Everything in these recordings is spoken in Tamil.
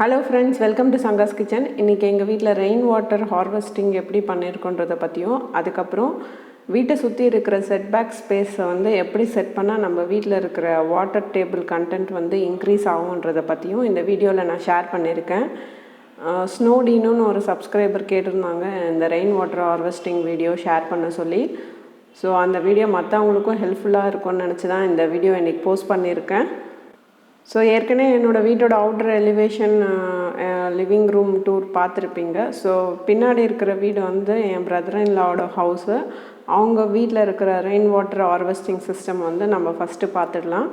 Hello friends, welcome to Sangaskitchen. இன்றைக்கி எங்கள் வீட்டில் ரெயின் வாட்டர் ஹார்வெஸ்டிங் எப்படி பண்ணியிருக்கோன்றதை பற்றியும், அதுக்கப்புறம் வீட்டை சுற்றி இருக்கிற செட்பேக் ஸ்பேஸை வந்து எப்படி செட் பண்ணால் நம்ம வீட்டில் இருக்கிற வாட்டர் டேபிள் கண்டென்ட் வந்து இன்க்ரீஸ் ஆகுன்றதை பற்றியும் இந்த வீடியோவில் நான் ஷேர் பண்ணியிருக்கேன். ஸ்னோடின்னு ஒரு சப்ஸ்கிரைபர் கேட்டிருந்தாங்க இந்த rain water harvesting video share பண்ண சொல்லி. ஸோ அந்த வீடியோ மற்றவங்களுக்கும் ஹெல்ப்ஃபுல்லாக இருக்கும்னு நினச்சி தான் இந்த வீடியோ இன்றைக்கி போஸ்ட் பண்ணியிருக்கேன். ஸோ ஏற்கனவே என்னோடய வீட்டோட outer elevation living room tour பார்த்துருப்பீங்க. ஸோ பின்னாடி இருக்கிற வீடு வந்து என் பிரதர் இன் லாவோட ஹவுஸு. அவங்க வீட்டில் இருக்கிற ரெயின் வாட்டர் ஹார்வெஸ்டிங் சிஸ்டம் வந்து நம்ம ஃபஸ்ட்டு பார்த்துடலாம்.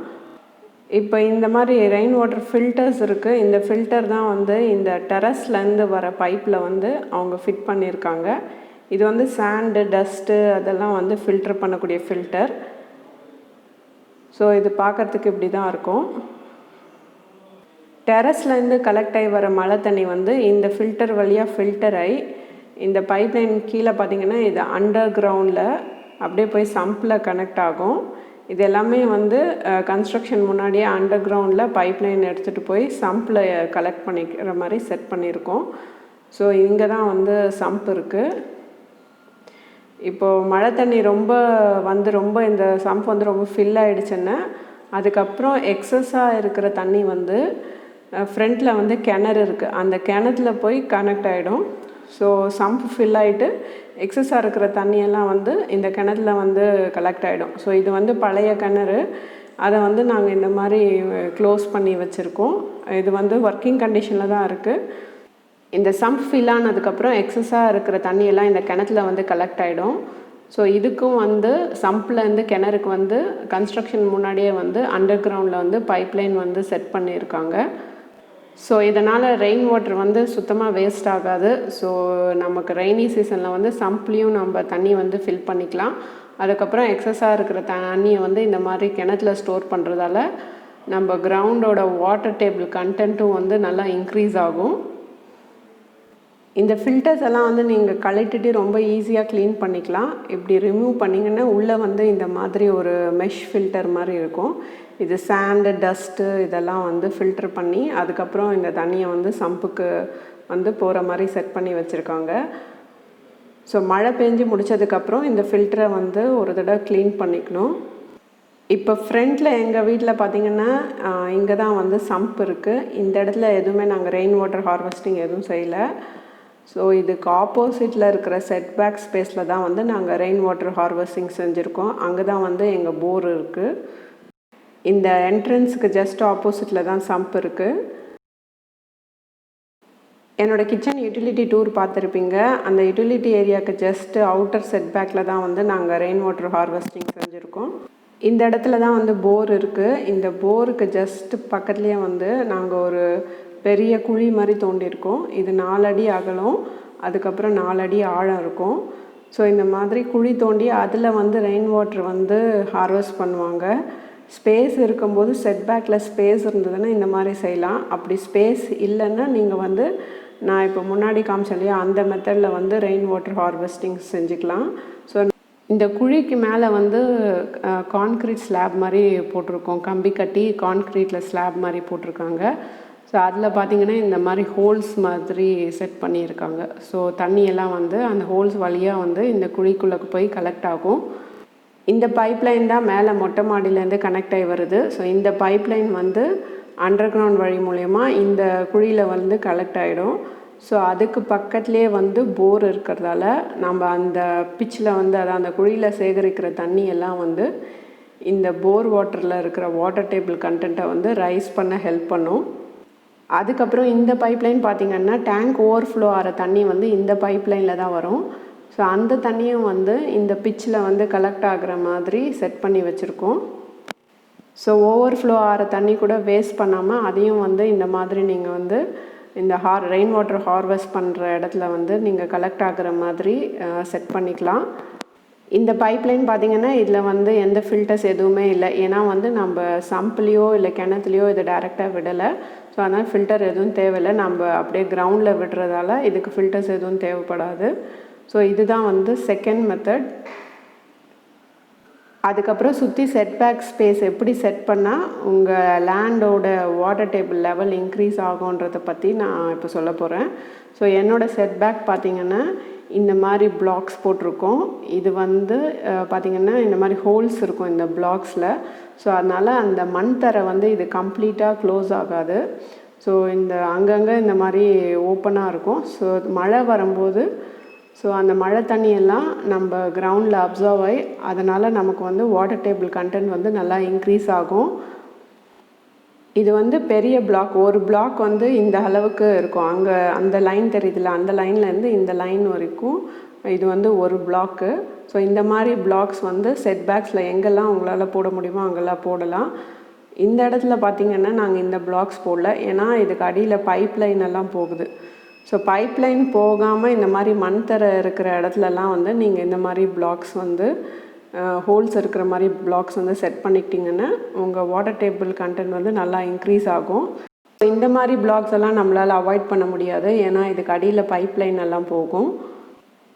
இப்போ இந்த மாதிரி ரெயின் வாட்டர் ஃபில்டர்ஸ் இருக்குது. இந்த ஃபில்டர் தான் வந்து இந்த டெரஸ்லேருந்து வர பைப்பில் வந்து அவங்க ஃபிட் பண்ணியிருக்காங்க. இது வந்து சாண்டு, டஸ்ட்டு அதெல்லாம் வந்து ஃபில்டர் பண்ணக்கூடிய ஃபில்டர். ஸோ இது பார்க்குறதுக்கு இப்படி தான் இருக்கும். டெரஸ்லேருந்து கலெக்ட் ஆகி வர மழை தண்ணி வந்து இந்த ஃபில்டர் வழியாக ஃபில்டர் ஆகி இந்த பைப்லைன் கீழே பார்த்திங்கன்னா இது அண்டர் கிரவுண்டில் அப்படியே போய் சம்பில் கனெக்ட் ஆகும். இது எல்லாமே வந்து கன்ஸ்ட்ரக்ஷன் முன்னாடியே அண்டர் கிரவுண்டில் பைப்லைன் எடுத்துகிட்டு போய் சம்பில் கலெக்ட் பண்ணிக்கிற மாதிரி செட் பண்ணியிருக்கோம். ஸோ இங்கே தான் வந்து சம்ப் இருக்குது. இப்போது மழை தண்ணி ரொம்ப இந்த சம்ப் வந்து ரொம்ப ஃபில் ஆகிடுச்சுன்னா அதுக்கப்புறம் எக்ஸஸாக இருக்கிற தண்ணி வந்து ஃப்ரண்ட்டில் வந்து கிணறு இருக்குது, அந்த கிணத்துல போய் கனெக்ட் ஆகிடும். ஸோ சம்ப் ஃபில் ஆகிட்டு எக்ஸஸாக இருக்கிற தண்ணியெல்லாம் வந்து இந்த கிணத்துல வந்து கலெக்ட் ஆகிடும். ஸோ இது வந்து பழைய கிணறு, அதை வந்து நாங்கள் இந்த மாதிரி க்ளோஸ் பண்ணி வச்சுருக்கோம். இது வந்து ஒர்க்கிங் கண்டிஷனில் தான் இருக்குது. இந்த சம்ப் ஃபில் ஆனதுக்கப்புறம் எக்ஸஸாக இருக்கிற தண்ணியெல்லாம் இந்த கிணத்துல வந்து கலெக்ட் ஆகிடும். ஸோ இதுக்கும் வந்து சம்ப்லேருந்து கிணறுக்கு வந்து கன்ஸ்ட்ரக்ஷன் முன்னாடியே வந்து அண்டர் கிரவுண்டில் வந்து பைப்லைன் வந்து செட் பண்ணியிருக்காங்க. ஸோ இதனால் ரெயின் வாட்டர் வந்து சுத்தமாக வேஸ்ட் ஆகாது. ஸோ நமக்கு ரெய்னி சீசனில் வந்து சம்ப்லேயும் நம்ம தண்ணி வந்து ஃபில் பண்ணிக்கலாம். அதுக்கப்புறம் எக்ஸஸாக இருக்கிற தண்ணியை வந்து இந்த மாதிரி கிணத்துல ஸ்டோர் பண்ணுறதால நம்ம கிரவுண்டோட வாட்டர் டேபிள் கண்டென்ட்டும் வந்து நல்லா இன்க்ரீஸ் ஆகும். இந்த ஃபில்டர்ஸ் எல்லாம் வந்து நீங்கள் கழட்டிட்டு ரொம்ப ஈஸியாக க்ளீன் பண்ணிக்கலாம். இப்படி ரிமூவ் பண்ணிங்கன்னா உள்ளே வந்து இந்த மாதிரி ஒரு மெஷ் ஃபில்டர் மாதிரி இருக்கும். இது சாண்டு, டஸ்ட்டு இதெல்லாம் வந்து ஃபில்டர் பண்ணி அதுக்கப்புறம் இந்த தண்ணியை வந்து சம்புக்கு வந்து போகிற மாதிரி செட் பண்ணி வச்சுருக்காங்க. ஸோ மழை பெஞ்சு முடித்ததுக்கப்புறம் இந்த ஃபில்டரை வந்து ஒரு தடவை க்ளீன் பண்ணிக்கணும். இப்போ ஃப்ரண்ட்டில் எங்கள் வீட்டில் பார்த்திங்கன்னா இங்கே தான் வந்து சம்ப் இருக்குது. இந்த இடத்துல எதுவுமே நாங்கள் ரெயின் வாட்டர் ஹார்வெஸ்டிங் எதுவும் செய்யலை. ஸோ இதுக்கு ஆப்போசிட்டில் இருக்கிற செட்பேக் ஸ்பேஸில் தான் வந்து நாங்கள் ரெயின் வாட்டர் ஹார்வெஸ்டிங் செஞ்சுருக்கோம். அங்கே தான் வந்து எங்கள் போர் இருக்குது. இந்த என்ட்ரன்ஸுக்கு ஜஸ்ட் ஆப்போசிட்டில் தான் சம்ப் இருக்குது. என்னோடய கிச்சன் யூட்டிலிட்டி டூர் பார்த்துருப்பீங்க. அந்த யூட்டிலிட்டி ஏரியாவுக்கு ஜஸ்ட் அவுட்டர் செட்பேக்கில் தான் வந்து நாங்கள் ரெயின் வாட்டர் ஹார்வெஸ்டிங் செஞ்சுருக்கோம். இந்த இடத்துல தான் வந்து போர் இருக்குது. இந்த போருக்கு ஜஸ்ட் பக்கத்துலேயே வந்து நாங்கள் ஒரு பெரிய குழி மாதிரி தோண்டியிருக்கோம். இது 4 அடி அகலம், அதுக்கப்புறம் 4 அடி ஆழம் இருக்கும். ஸோ இந்த மாதிரி குழி தோண்டி அதில் வந்து ரெயின் வாட்டர் வந்து ஹார்வெஸ்ட் பண்ணுவாங்க. ஸ்பேஸ் இருக்கும்போது செட்பேக்கில் ஸ்பேஸ் இருந்ததுன்னா இந்த மாதிரி செய்யலாம். அப்படி ஸ்பேஸ் இல்லைன்னா நீங்கள் வந்து நான் இப்போ முன்னாடி காமிச்சேன் இல்லையா, அந்த மெத்தடில் வந்து ரெயின் வாட்டர் ஹார்வெஸ்டிங் செஞ்சுக்கலாம். ஸோ இந்த குழிக்கு மேலே வந்து கான்க்ரீட் ஸ்லாப் மாதிரி போட்டிருக்கோம். கம்பி கட்டி கான்க்ரீட்டில் ஸ்லாப் மாதிரி போட்டிருக்காங்க. ஸோ அதில் பார்த்திங்கன்னா இந்த மாதிரி ஹோல்ஸ் மாதிரி செட் பண்ணியிருக்காங்க. ஸோ தண்ணியெல்லாம் வந்து அந்த ஹோல்ஸ் வழியாக வந்து இந்த குழிக்குள்ளே போய் கலெக்ட் ஆகும். இந்த பைப்லைன் தான் மேலே மொட்டை மாடியிலேருந்து கனெக்ட் ஆகி வருது. ஸோ இந்த பைப்லைன் வந்து அண்டர் கிரவுண்ட் வழி மூலயமா இந்த குழியில் வந்து கலெக்ட் ஆகிடும். ஸோ அதுக்கு பக்கத்துலேயே வந்து போர் இருக்கிறதால நம்ம அந்த பிச்சில் வந்து அதாவது அந்த குழியில் சேகரிக்கிற தண்ணியெல்லாம் வந்து இந்த போர் வாட்டரில் இருக்கிற வாட்டர் டேபிள் கண்டென்ட்டை வந்து ரைஸ் பண்ண ஹெல்ப் பண்ணும். அதுக்கப்புறம் இந்த பைப்லைன் பார்த்திங்கன்னா டேங்க் ஓவர்ஃப்ளோ ஆகிற தண்ணி வந்து இந்த பைப்லைனில் தான் வரும். ஸோ அந்த தண்ணியும் வந்து இந்த பிச்சில் வந்து கலெக்ட் ஆகிற மாதிரி செட் பண்ணி வச்சுருக்கோம். ஸோ ஓவர்ஃப்ளோ ஆகிற தண்ணி கூட வேஸ்ட் பண்ணாமல் அதையும் வந்து இந்த மாதிரி நீங்கள் வந்து இந்த ரெயின் வாட்டர் ஹார்வெஸ்ட் பண்ணுற இடத்துல வந்து நீங்கள் கலெக்ட் ஆகிற மாதிரி செட் பண்ணிக்கலாம். இந்த பைப்லைன் பார்த்திங்கன்னா இதில் வந்து எந்த ஃபில்டர்ஸ் எதுவுமே இல்லை. ஏன்னா வந்து நம்ம சம்ப்லேயோ இல்லை கிணத்துலையோ இதை டைரெக்டாக விடலை. ஸோ அதனால் ஃபில்டர் எதுவும் தேவையில்லை. நம்ம அப்படியே கிரவுண்டில் விடுறதால இதுக்கு ஃபில்டர்ஸ் எதுவும் தேவைப்படாது. ஸோ இதுதான் வந்து செகண்ட் மெத்தட். அதுக்கப்புறம் சுற்றி செட்பேக் ஸ்பேஸ் எப்படி செட் பண்ணால் உங்கள் லேண்டோட வாட்டர் டேபிள் லெவல் இன்க்ரீஸ் ஆகுன்றதை பற்றி நான் இப்போ சொல்ல போகிறேன். ஸோ என்னோடய செட்பேக் பார்த்திங்கன்னா இந்த மாதிரி பிளாக்ஸ் போட்டிருக்கோம். இது வந்து பார்த்திங்கன்னா இந்த மாதிரி ஹோல்ஸ் இருக்கும் இந்த பிளாக்ஸில். ஸோ அதனால் அந்த மண் தரை வந்து இது கம்ப்ளீட்டாக க்ளோஸ் ஆகாது. ஸோ இந்த அங்கங்கே இந்த மாதிரி ஓப்பனாக இருக்கும். ஸோ மழை வரும்போது அந்த மழை தண்ணியெல்லாம் நம்ம கிரவுண்டில் அப்சர்வ் ஆகி அதனால் நமக்கு வந்து வாட்டர் டேபிள் கண்டென்ட் வந்து நல்லா இன்க்ரீஸ் ஆகும். இது வந்து பெரிய பிளாக், ஒரு பிளாக் வந்து இந்த அளவுக்கு இருக்கும். அங்கே அந்த லைன் தெரியுதுல, அந்த லைன்லேருந்து இந்த லைன் வரைக்கும் இது வந்து ஒரு பிளாக்கு. ஸோ இந்த மாதிரி பிளாக்ஸ் வந்து செட்பேக்ஸில் எங்கெல்லாம் உங்களால் போட முடியுமோ அங்கெல்லாம் போடலாம். இந்த இடத்துல பார்த்திங்கன்னா நாங்கள் இந்த பிளாக்ஸ் போடல, ஏன்னா இதுக்கு அடியில் பைப் லைன் எல்லாம் போகுது. ஸோ பைப் லைன் போகாமல் இந்த மாதிரி மண் தரை இருக்கிற இடத்துலலாம் வந்து நீங்கள் இந்த மாதிரி பிளாக்ஸ் வந்து ஹோல்ஸ் இருக்கிற மாதிரி பிளாக்ஸ் வந்து செட் பண்ணிக்கிட்டிங்கன்னா உங்கள் வாட்டர் டேபிள் கண்டென்ட் வந்து நல்லா இன்க்ரீஸ் ஆகும். இந்த மாதிரி பிளாக்ஸ் எல்லாம் நம்மளால் அவாய்ட் பண்ண முடியாது, ஏன்னா இதுக்கு அடியில் பைப் லைன் எல்லாம் போகும்.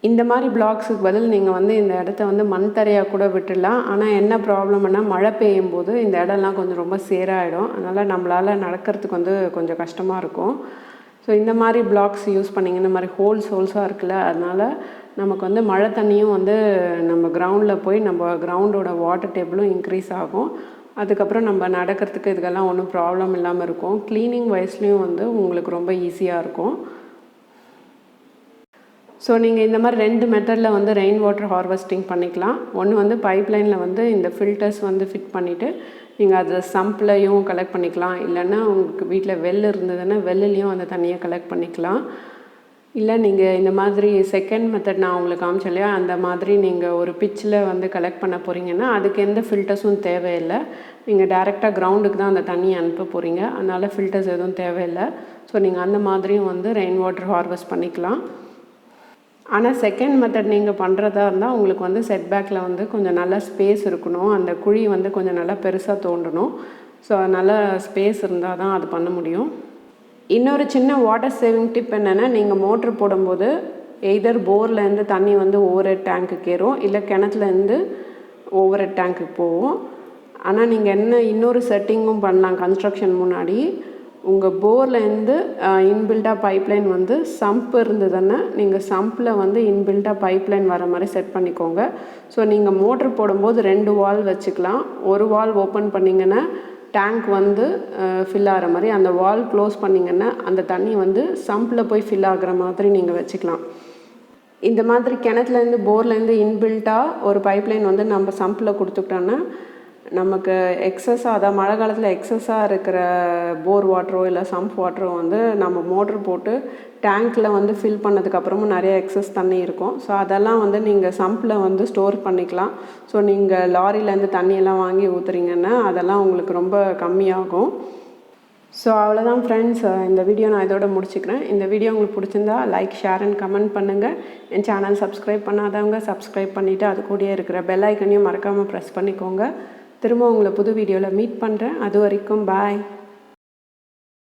இந்த மாதிரி பிளாக்ஸுக்கு பதில் நீங்கள் வந்து இந்த இடத்த வந்து மண் தரையாக கூட விட்டுடலாம். ஆனால் என்ன ப்ராப்ளம்னா மழை பெய்யும் போது இந்த இடம்லாம் கொஞ்சம் ரொம்ப சேராகிடும். அதனால் நம்மளால் நடக்கிறதுக்கு வந்து கொஞ்சம் கஷ்டமாக இருக்கும். ஸோ இந்த மாதிரி பிளாக்ஸ் யூஸ் பண்ணிங்க, இந்த மாதிரி ஹோல்ஸாக இருக்குல்ல, அதனால் நமக்கு வந்து மழை தண்ணியும் வந்து நம்ம கிரவுண்டில் போய் நம்ம கிரவுண்டோட வாட்டர் டேபிளும் இன்க்ரீஸ் ஆகும். அதுக்கப்புறம் நம்ம நடக்கிறதுக்கு இதுக்கெல்லாம் ஒன்றும் ப்ராப்ளம் இல்லாமல் இருக்கும். க்ளீனிங் வைஸ்லேயும் வந்து உங்களுக்கு ரொம்ப ஈஸியாக இருக்கும். ஸோ நீங்கள் இந்த மாதிரி 2 மெத்தடில் வந்து ரெயின் வாட்டர் ஹார்வெஸ்டிங் பண்ணிக்கலாம். ஒன்று வந்து பைப் லைனில் வந்து இந்த ஃபில்டர்ஸ் வந்து ஃபிட் பண்ணிவிட்டு நீங்கள் அதை சம்ப்லையும் கலெக்ட் பண்ணிக்கலாம். இல்லைன்னா உங்களுக்கு வீட்டில் வெல் இருந்ததுன்னா வெல்லுலேயும் அந்த தண்ணியை கலெக்ட் பண்ணிக்கலாம். இல்லை நீங்கள் இந்த மாதிரி செகண்ட் மெத்தட் நான் உங்களுக்கு காமிச்சேன் இல்லையா, அந்த மாதிரி நீங்கள் ஒரு பிச்சில் வந்து கலெக்ட் பண்ண போகிறீங்கன்னா அதுக்கு எந்த ஃபில்டர்ஸும் தேவையில்லை. நீங்கள் டைரெக்டாக கிரவுண்டுக்கு தான் அந்த தண்ணியை அனுப்ப போகிறீங்க, அதனால் ஃபில்டர்ஸ் எதுவும் தேவையில்லை. ஸோ நீங்கள் அந்த மாதிரியும் வந்து ரெயின் வாட்டர் ஹார்வெஸ்ட் பண்ணிக்கலாம். ஆனால் செகண்ட் மெத்தட் நீங்கள் பண்ணுறதா இருந்தால் உங்களுக்கு வந்து செட்பேக்கில் வந்து கொஞ்சம் நல்லா ஸ்பேஸ் இருக்கணும். அந்த குழி வந்து கொஞ்சம் நல்லா பெருசாக தோண்டணும். ஸோ அதனால் ஸ்பேஸ் இருந்தால் தான் அது பண்ண முடியும். இன்னொரு சின்ன வாட்டர் சேவிங் டிப் என்னென்னா, நீங்கள் மோட்ரு போடும்போது எய்தர் போர்லேருந்து தண்ணி வந்து ஓவர் ஹெட் டேங்க்குக்கு ஏறும், இல்லை கிணத்துலேருந்து ஓவர் ஹெட் டேங்க்குக்கு போகும். ஆனால் நீங்கள் என்ன இன்னொரு செட்டிங்கும் பண்ணலாம். கன்ஸ்ட்ரக்ஷன் முன்னாடி உங்கள் போர்லேருந்து இன்பில்டாக பைப்லைன் வந்து சம்ப் இருந்ததுன்னா நீங்கள் சம்பில் வந்து இன்பில்டாக பைப்லைன் வர மாதிரி செட் பண்ணிக்கோங்க. ஸோ நீங்கள் மோட்ரு போடும்போது 2 வால் வச்சுக்கலாம். ஒரு வால் ஓப்பன் பண்ணிங்கன்னா டேங்க் வந்து ஃபில் ஆகிற மாதிரி, அந்த வால் க்ளோஸ் பண்ணிங்கன்னா அந்த தண்ணி வந்து சம்பில் போய் ஃபில் ஆகிற மாதிரி நீங்கள் வச்சுக்கலாம். இந்த மாதிரி கிணத்துலேருந்து போர்லேருந்து இன்பில்ட்டாக ஒரு பைப்லைன் வந்து நம்ம சம்பில் கொடுத்துக்கிட்டோன்னா நமக்கு எக்ஸஸாக, அதாவது மழை காலத்தில் எக்ஸஸாக இருக்கிற போர் வாட்டரோ இல்லை சம்ப் வாட்டரோ வந்து நம்ம மோட்ரு போட்டு டேங்க்கில் வந்து ஃபில் பண்ணதுக்கப்புறமும் நிறைய எக்ஸஸ் தண்ணி இருக்கும். ஸோ அதெல்லாம் வந்து நீங்கள் சம்பில் வந்து ஸ்டோர் பண்ணிக்கலாம். ஸோ நீங்கள் லாரியிலேருந்து தண்ணியெல்லாம் வாங்கி ஊற்றுறீங்கன்னா அதெல்லாம் உங்களுக்கு ரொம்ப கம்மியாகும். ஸோ அவ்வளோதான் ஃப்ரெண்ட்ஸ், இந்த வீடியோ நான் இதோட முடிச்சுக்கிறேன். இந்த வீடியோ உங்களுக்கு பிடிச்சிருந்தா லைக், ஷேர் அண்ட் கமெண்ட் பண்ணுங்கள். என் சேனல் சப்ஸ்கிரைப் பண்ணாதவங்க சப்ஸ்கிரைப் பண்ணிவிட்டு அது கூடயே இருக்கிற பெல் ஐக்கனையும் மறக்காமல் ப்ரெஸ் பண்ணிக்கோங்க. திரும்ப உங்களை புது வீடியோவில் மீட் பண்ணுறேன். அது வரைக்கும் பாய்.